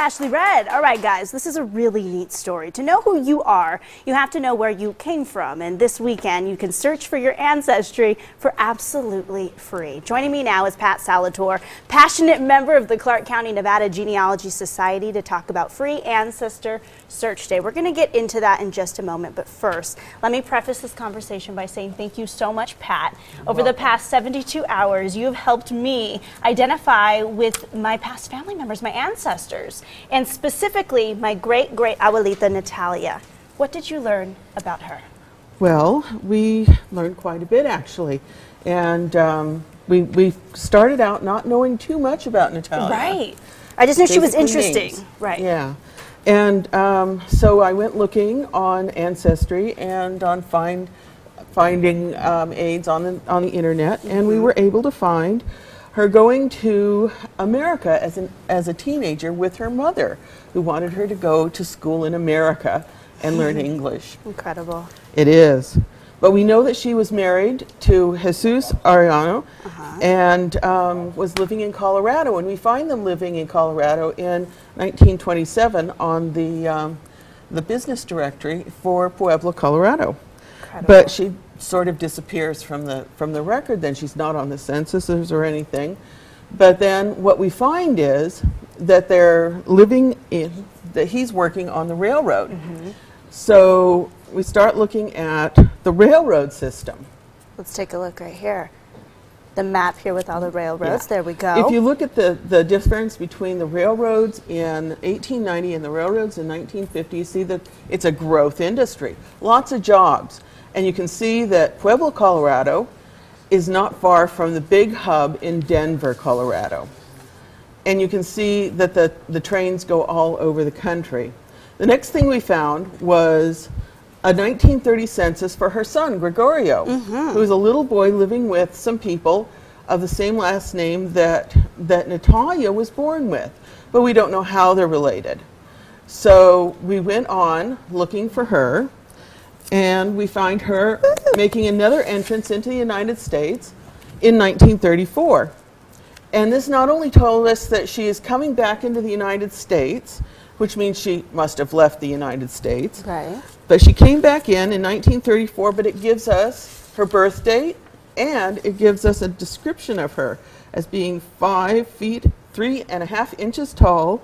Ashley Red. All right, guys, this is a really neat story. To know who you are, you have to know where you came from. And this weekend, you can search for your ancestry for absolutely free. Joining me now is Pat Salator, passionate member of the Clark County, Nevada Genealogy Society, to talk about free Ancestor Search Day. We're going to get into that in just a moment. But first, let me preface this conversation by saying thank you so much, Pat. Over the past 72 hours, you have helped me identify with my past family members, my ancestors, and specifically my great-great-abuelita Natalia. What did you learn about her? Well, we learned quite a bit, actually. And we started out not knowing too much about Natalia. Right. I just knew she was interesting. Names. Right. Yeah. And so I went looking on Ancestry and on finding aids on the internet, and we were able to find her going to America as a teenager with her mother, who wanted her to go to school in America and learn English. Incredible. It is. But we know that she was married to Jesus Arellano and was living in Colorado. And we find them living in Colorado in 1927 on the business directory for Pueblo, Colorado. Incredible. But she sort of disappears from the record. Then she's not on the censuses or anything. But then what we find is that they're living in, that he's working on the railroad. So we start looking at the railroad system. Let's take a look right here. The map here with all the railroads. Yeah. There we go. If you look at the difference between the railroads in 1890 and the railroads in 1950, you see that it's a growth industry. Lots of jobs. And you can see that Pueblo, Colorado is not far from the big hub in Denver, Colorado. And you can see that the trains go all over the country. The next thing we found was a 1930 census for her son, Gregorio, who was a little boy living with some people of the same last name that Natalia was born with. But we don't know how they're related. So we went on looking for her, and we find her making another entrance into the United States in 1934. And this not only told us that she is coming back into the United States, which means she must have left the United States. Right. But she came back in 1934, but it gives us her birth date, and it gives us a description of her as being 5 feet 3.5 inches tall,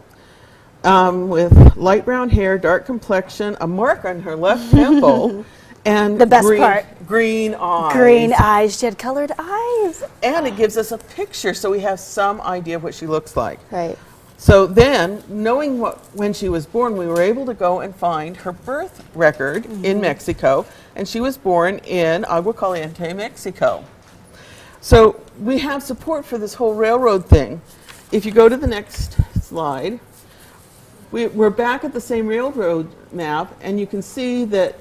with light brown hair, dark complexion, a mark on her left temple, and the best part, green eyes. Green eyes. She had colored eyes. And it gives us a picture, so we have some idea of what she looks like. Right. So then, knowing when she was born, we were able to go and find her birth record in Mexico, and she was born in Agua Caliente, Mexico. So we have support for this whole railroad thing. If you go to the next slide, we're back at the same railroad map, and you can see that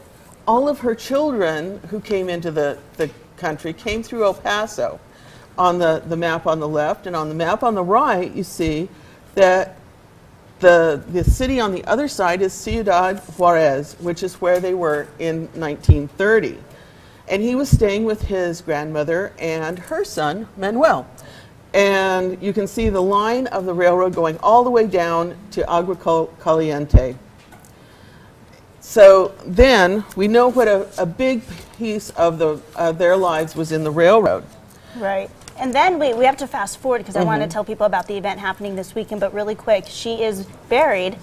all of her children who came into the country came through El Paso on the map on the left, and on the map on the right, you see that the city on the other side is Ciudad Juarez, which is where they were in 1930. And he was staying with his grandmother and her son, Manuel. And you can see the line of the railroad going all the way down to Agua Caliente. So then we know what a big piece of their lives was in the railroad. Right. And then we have to fast forward because I want to tell people about the event happening this weekend, but really quick, she is buried.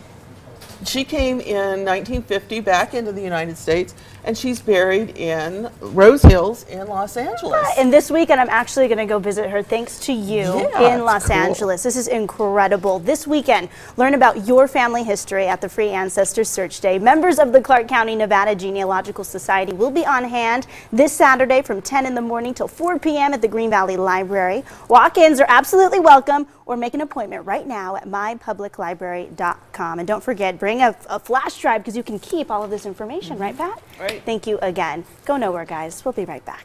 She came in 1950 back into the United States, and she's buried in Rose Hills in Los Angeles. And this weekend, I'm actually going to go visit her thanks to you in Los Angeles. This is incredible. This weekend, learn about your family history at the Free Ancestor Search Day. Members of the Clark County, Nevada Genealogical Society will be on hand this Saturday from 10 in the morning till 4 p.m. at the Green Valley Library. Walk-ins are absolutely welcome, or make an appointment right now at mypubliclibrary.com. And don't forget, bring a flash drive because you can keep all of this information, right, Pat? Right. Thank you again. Go nowhere, guys. We'll be right back.